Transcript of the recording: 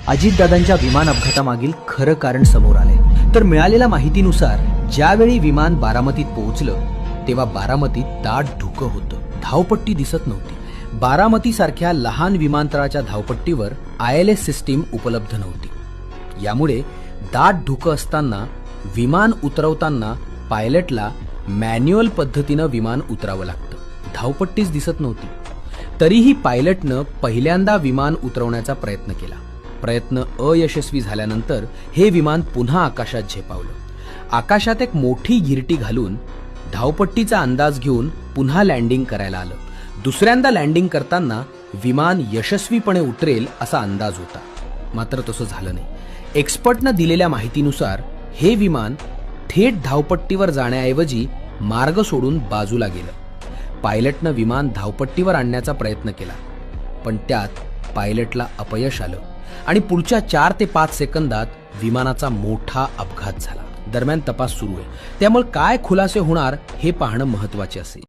अजितदादांच्या विमान अपघातामागील खरं कारण समोर आले। तर मिळालेल्या माहितीनुसार ज्यावेळी विमान बारामतीत पोहोचलं तेव्हा बारामतीत दाट धुकं होतं, धावपट्टी दिसत नव्हती। बारामती सारख्या लहान विमानतळाच्या धावपट्टीवर ILS सिस्टीम उपलब्ध नव्हती। यामुळे दाट धुकं असताना विमान उतरवताना पायलटला मॅन्युअल पद्धतीनं विमान उतरावं लागतं, धावपट्टीच दिसत नव्हती। तरीही पायलटनं पहिल्यांदा विमान उतरवण्याचा प्रयत्न केला। प्रयत्न अयशस्वी झाल्यानंतर हे विमान पुन्हा आकाशात झेपावलं। आकाशात एक मोठी गिरटी घालून धावपट्टीचा अंदाज घेऊन पुन्हा लँडिंग करायला आलं। दुसऱ्यांदा लँडिंग करताना विमान यशस्वीपणे उतरेल असा अंदाज होता, मात्र तसं झालं नाही। एक्सपर्टनं दिलेल्या माहितीनुसार हे विमान थेट धावपट्टीवर जाण्याऐवजी मार्ग सोडून बाजूला गेलं। पायलटनं विमान धावपट्टीवर आणण्याचा प्रयत्न केला, पण त्यात पायलटला अपयश आलं आणि पुढच्या 4 ते 5 सेकंदात विमानाचा मोठा अपघात झाला। दरम्यान तपास सुरू आहे, त्यामुळे काय खुलासे होणार हे पाहणं महत्त्वाचे असेल।